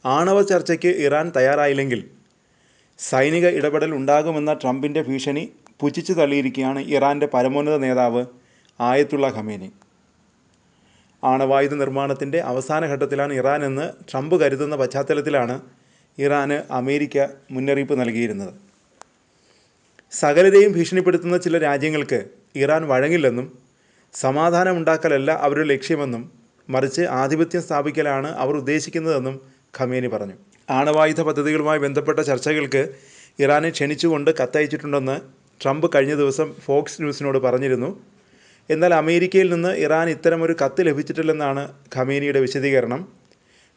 ആണവ ചർച്ചയ്ക്ക് ഇറാൻ തയ്യാറായില്ലെങ്കിൽ സൈനിക ഇടപെടൽ ഉണ്ടാകുമെന്ന ട്രംപിൻ്റെ ഭീഷണി പുച്ഛിച്ചു തള്ളിയിരിക്കുകയാണ് ഇറാൻ്റെ പരമോന്നത നേതാവ് ആയത്തുള്ള ഖമേനി. ആണവായുധ നിർമ്മാണത്തിൻ്റെ അവസാന ഘട്ടത്തിലാണ് ഇറാൻ എന്ന് ട്രംപ് കരുതുന്ന പശ്ചാത്തലത്തിലാണ് ഇറാന് അമേരിക്ക മുന്നറിയിപ്പ് നൽകിയിരുന്നത്. സകലരെയും ഭീഷണിപ്പെടുത്തുന്ന ചില രാജ്യങ്ങൾക്ക് ഇറാൻ വഴങ്ങില്ലെന്നും സമാധാനമുണ്ടാക്കലല്ല അവരുടെ ലക്ഷ്യമെന്നും മറിച്ച് ആധിപത്യം സ്ഥാപിക്കലാണ് അവർ ഉദ്ദേശിക്കുന്നതെന്നും ഖമേനി പറഞ്ഞു. ആണവായുധ പദ്ധതികളുമായി ബന്ധപ്പെട്ട ചർച്ചകൾക്ക് ഇറാനെ ക്ഷണിച്ചുകൊണ്ട് കത്തയച്ചിട്ടുണ്ടെന്ന് ട്രംപ് കഴിഞ്ഞ ദിവസം ഫോക്സ് ന്യൂസിനോട് പറഞ്ഞിരുന്നു. എന്നാൽ അമേരിക്കയിൽ നിന്ന് ഇറാൻ ഇത്തരമൊരു കത്ത് ലഭിച്ചിട്ടില്ലെന്നാണ് ഖമേനിയുടെ വിശദീകരണം.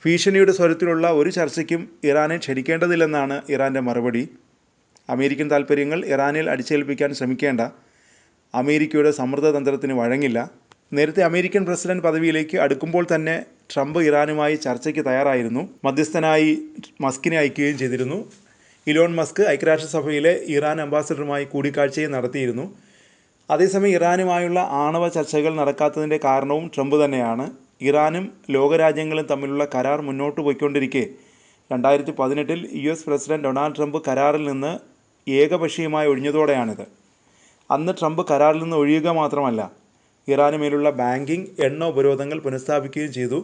ഭീഷണിയുടെ സ്വരത്തിലുള്ള ഒരു ചർച്ചയ്ക്കും ഇറാനെ ക്ഷണിക്കേണ്ടതില്ലെന്നാണ് ഇറാൻ്റെ മറുപടി. അമേരിക്കൻ താൽപ്പര്യങ്ങൾ ഇറാനിൽ അടിച്ചേൽപ്പിക്കാൻ ശ്രമിക്കേണ്ട അമേരിക്കയുടെ സമ്മർദ്ദതന്ത്രത്തിന് വഴങ്ങില്ല. നേരത്തെ അമേരിക്കൻ പ്രസിഡന്റ് പദവിയിലേക്ക് അടുക്കുമ്പോൾ തന്നെ ട്രംപ് ഇറാനുമായി ചർച്ചയ്ക്ക് തയ്യാറായിരുന്നു. മധ്യസ്ഥനായി മസ്കിനെ അയക്കുകയും ചെയ്തിരുന്നു. ഇലോൺ മസ്ക് ഐക്യരാഷ്ട്രസഭയിലെ ഇറാൻ അംബാസഡറുമായി കൂടിക്കാഴ്ചയും നടത്തിയിരുന്നു. അതേസമയം ഇറാനുമായുള്ള ആണവ ചർച്ചകൾ നടക്കാത്തതിൻ്റെ കാരണവും ട്രംപ് തന്നെയാണ്. ഇറാനും ലോകരാജ്യങ്ങളും തമ്മിലുള്ള കരാർ മുന്നോട്ട് പോയിക്കൊണ്ടിരിക്കെ 2018 US പ്രസിഡന്റ് ഡൊണാൾഡ് ട്രംപ് കരാറിൽ നിന്ന് ഏകപക്ഷീയമായി ഒഴിഞ്ഞതോടെയാണിത്. അന്ന് ട്രംപ് കരാറിൽ നിന്ന് ഒഴിയുക മാത്രമല്ല, ഇറാന് മേലുള്ള ബാങ്കിംഗ്, എണ്ണ ഉപരോധങ്ങൾ പുനഃസ്ഥാപിക്കുകയും ചെയ്തു.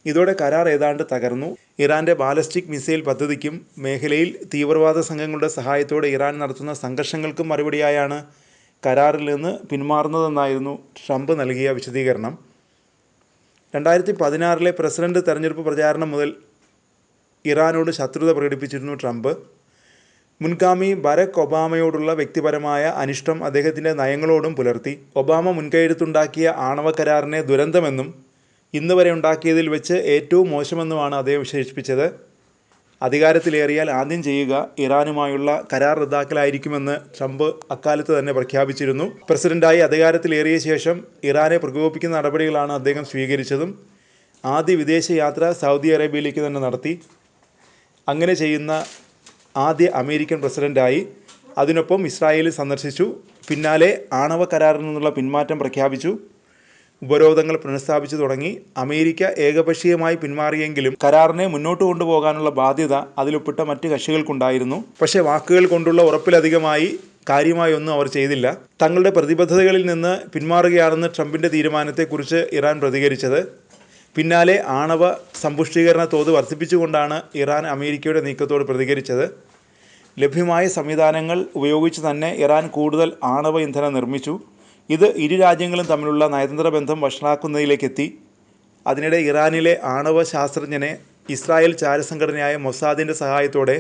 ഇതോടെ കരാർ ഏതാണ്ട് തകർന്നു. ഇറാൻ്റെ ബാലസ്റ്റിക് മിസൈൽ പദ്ധതിക്കും മേഖലയിൽ തീവ്രവാദ സംഘങ്ങളുടെ സഹായത്തോടെ ഇറാൻ നടത്തുന്ന സംഘർഷങ്ങൾക്കും മറുപടിയായാണ് കരാറിൽ നിന്ന് പിന്മാറുന്നതെന്നായിരുന്നു ട്രംപ് നൽകിയ വിശദീകരണം. 2016 പ്രസിഡന്റ് തെരഞ്ഞെടുപ്പ് പ്രചാരണം മുതൽ ഇറാനോട് ശത്രുത പ്രകടിപ്പിച്ചിരുന്നു ട്രംപ്. മുൻഗാമി ബരാക് ഒബാമയോടുള്ള വ്യക്തിപരമായ അനിഷ്ടം അദ്ദേഹത്തിൻ്റെ നയങ്ങളോടും പുലർത്തി. ഒബാമ മുൻകൈയെടുത്തുണ്ടാക്കിയ ആണവ കരാറിനെ ദുരന്തമെന്നും ഇന്ന് വരെ ഉണ്ടാക്കിയതിൽ വെച്ച് ഏറ്റവും മോശമെന്നുമാണ് അദ്ദേഹം വിശേഷിപ്പിച്ചത്. അധികാരത്തിലേറിയാൽ ആദ്യം ചെയ്യുക ഇറാനുമായുള്ള കരാർ റദ്ദാക്കലായിരിക്കുമെന്ന് ട്രംപ് അക്കാലത്ത് തന്നെ പ്രഖ്യാപിച്ചിരുന്നു. പ്രസിഡന്റായി അധികാരത്തിലേറിയ ശേഷം ഇറാനെ പ്രകോപിപ്പിക്കുന്ന നടപടികളാണ് അദ്ദേഹം സ്വീകരിച്ചതും. ആദ്യ വിദേശ യാത്ര സൗദി അറേബ്യയിലേക്ക് തന്നെ നടത്തി. അങ്ങനെ ചെയ്യുന്ന ആദ്യ അമേരിക്കൻ പ്രസിഡന്റായി. അതിനൊപ്പം ഇസ്രായേലിൽ സന്ദർശിച്ചു. പിന്നാലെ ആണവ കരാറിൽ നിന്നുള്ള പിന്മാറ്റം പ്രഖ്യാപിച്ചു. ഉപരോധങ്ങൾ പുനഃസ്ഥാപിച്ചു തുടങ്ങി. അമേരിക്ക ഏകപക്ഷീയമായി പിന്മാറിയെങ്കിലും കരാറിനെ മുന്നോട്ട് കൊണ്ടുപോകാനുള്ള ബാധ്യത അതിലൊപ്പിട്ട മറ്റ് കക്ഷികൾക്കുണ്ടായിരുന്നു. പക്ഷേ വാക്കുകൾ കൊണ്ടുള്ള ഉറപ്പിലധികമായി കാര്യമായൊന്നും അവർ ചെയ്തില്ല. തങ്ങളുടെ പ്രതിബദ്ധതകളിൽ നിന്ന് പിന്മാറുകയാണെന്ന് ട്രംപിൻ്റെ തീരുമാനത്തെക്കുറിച്ച് ഇറാൻ പ്രതികരിച്ചത്. പിന്നാലെ ആണവ സമ്പുഷ്ടീകരണ തോത് വർദ്ധിപ്പിച്ചുകൊണ്ടാണ് ഇറാൻ അമേരിക്കയുടെ നീക്കത്തോട് പ്രതികരിച്ചത്. ലഭ്യമായ സംവിധാനങ്ങൾ ഉപയോഗിച്ച് തന്നെ ഇറാൻ കൂടുതൽ ആണവ ഇന്ധനം നിർമ്മിച്ചു. ഇത് ഇരു രാജ്യങ്ങളും തമ്മിലുള്ള നയതന്ത്ര ബന്ധം വഷളാക്കുന്നതിലേക്കെത്തി. അതിനിടെ ഇറാനിലെ ആണവ ശാസ്ത്രജ്ഞനെ ഇസ്രായേൽ ചാരസംഘടനയായ മൊസാദിൻ്റെ സഹായത്തോടെ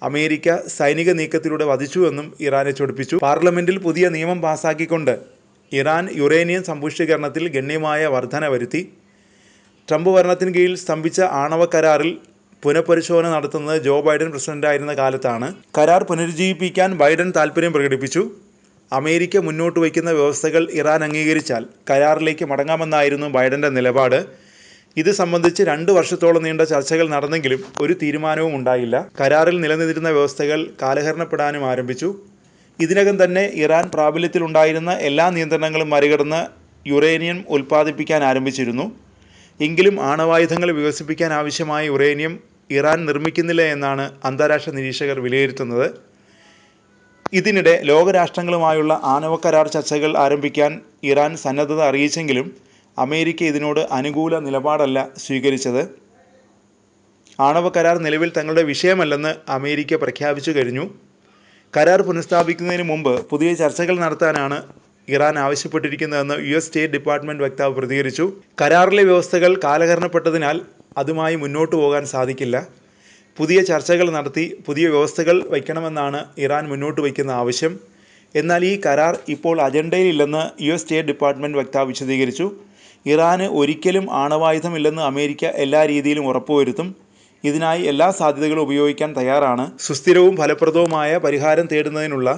അമേരിക്ക സൈനിക നീക്കത്തിലൂടെ വധിച്ചുവെന്നും ഇറാനെ ചൊടിപ്പിച്ചു. പാർലമെൻറ്റിൽ പുതിയ നിയമം പാസാക്കിക്കൊണ്ട് ഇറാൻ യുറേനിയം സമ്പുഷ്ടീകരണത്തിൽ ഗണ്യമായ വർധന വരുത്തി. ട്രംപ് ഭരണത്തിന് കീഴിൽ സ്തംഭിച്ച ആണവ കരാറിൽ പുനഃപരിശോധന നടത്തുന്നത് ജോ ബൈഡൻ പ്രസിഡന്റായിരുന്ന കാലത്താണ്. കരാർ പുനരുജ്ജീവിപ്പിക്കാൻ ബൈഡൻ താൽപ്പര്യം പ്രകടിപ്പിച്ചു. അമേരിക്ക മുന്നോട്ട് വയ്ക്കുന്ന വ്യവസ്ഥകൾ ഇറാൻ അംഗീകരിച്ചാൽ കരാറിലേക്ക് മടങ്ങാമെന്നായിരുന്നു ബൈഡൻ്റെ നിലപാട്. ഇത് സംബന്ധിച്ച് 2 വർഷത്തോളം നീണ്ട ചർച്ചകൾ നടന്നെങ്കിലും ഒരു തീരുമാനവും ഉണ്ടായില്ല. കരാറിൽ നിലനിന്നിരുന്ന വ്യവസ്ഥകൾ കാലഹരണപ്പെടാനും ആരംഭിച്ചു. ഇതിനകം തന്നെ ഇറാൻ പ്രാബല്യത്തിലുണ്ടായിരുന്ന എല്ലാ നിയന്ത്രണങ്ങളും മറികടന്ന് യുറേനിയം ഉൽപ്പാദിപ്പിക്കാൻ ആരംഭിച്ചിരുന്നു. എങ്കിലും ആണവായുധങ്ങൾ വികസിപ്പിക്കാൻ ആവശ്യമായ യുറേനിയം ഇറാൻ നിർമ്മിക്കുന്നില്ല എന്നാണ് അന്താരാഷ്ട്ര നിരീക്ഷകർ വിലയിരുത്തുന്നത്. ഇതിനിടെ ലോകരാഷ്ട്രങ്ങളുമായുള്ള ആണവ കരാർ ചർച്ചകൾ ആരംഭിക്കാൻ ഇറാൻ സന്നദ്ധത അറിയിച്ചെങ്കിലും അമേരിക്ക ഇതിനോട് അനുകൂല നിലപാടല്ല സ്വീകരിച്ചത്. ആണവ കരാർ നിലവിൽ തങ്ങളുടെ വിഷയമല്ലെന്ന് അമേരിക്ക പ്രഖ്യാപിച്ചു കഴിഞ്ഞു. കരാർ പുനഃസ്ഥാപിക്കുന്നതിന് മുമ്പ് പുതിയ ചർച്ചകൾ നടത്താനാണ് ഇറാൻ ആവശ്യപ്പെട്ടിരിക്കുന്നതെന്ന് US സ്റ്റേറ്റ് ഡിപ്പാർട്ട്മെൻറ്റ് വക്താവ് പ്രതികരിച്ചു. കരാറിലെ വ്യവസ്ഥകൾ കാലഹരണപ്പെട്ടതിനാൽ അതുമായി മുന്നോട്ട് പോകാൻ സാധിക്കില്ല. പുതിയ ചർച്ചകൾ നടത്തി പുതിയ വ്യവസ്ഥകൾ വയ്ക്കണമെന്നാണ് ഇറാൻ മുന്നോട്ട് വയ്ക്കുന്ന ആവശ്യം. എന്നാൽ ഈ കരാർ ഇപ്പോൾ അജണ്ടയിലില്ലെന്ന് US സ്റ്റേറ്റ് ഡിപ്പാർട്ട്മെൻറ്റ് വക്താവ് വിശദീകരിച്ചു. ഇറാന് ഒരിക്കലും ആണവായുധമില്ലെന്ന് അമേരിക്ക എല്ലാ രീതിയിലും ഉറപ്പുവരുത്തും. ഇതിനായി എല്ലാ സാധ്യതകളും ഉപയോഗിക്കാൻ തയ്യാറാണ്. സുസ്ഥിരവും ഫലപ്രദവുമായ പരിഹാരം തേടുന്നതിനുള്ള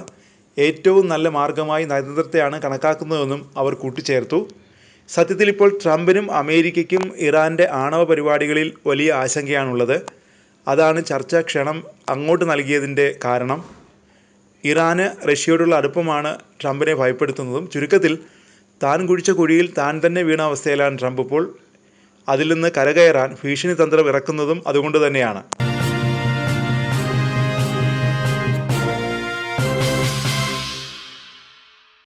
ഏറ്റവും നല്ല മാർഗമായി നയതന്ത്രത്തെയാണ് കണക്കാക്കുന്നതെന്നും അവർ കൂട്ടിച്ചേർത്തു. സത്യത്തിൽ ഇപ്പോൾ ട്രംപിനും അമേരിക്കയ്ക്കും ഇറാൻ്റെ ആണവ പരിപാടികളിൽ വലിയ ആശങ്കയാണുള്ളത്. അതാണ് ചർച്ചാ ക്ഷണം അങ്ങോട്ട് നൽകിയതിൻ്റെ കാരണം. ഇറാന് റഷ്യയോടുള്ള അടുപ്പമാണ് ട്രംപിനെ ഭയപ്പെടുത്തുന്നതും. ചുരുക്കത്തിൽ താൻ കുഴിച്ച കുഴിയിൽ താൻ തന്നെ വീണ അവസ്ഥയിലാണ് ട്രംപ് ഇപ്പോൾ. അതിൽ നിന്ന് കരകയറാൻ ഭീഷണി തന്ത്രം ഇറക്കുന്നതും അതുകൊണ്ട് തന്നെയാണ്.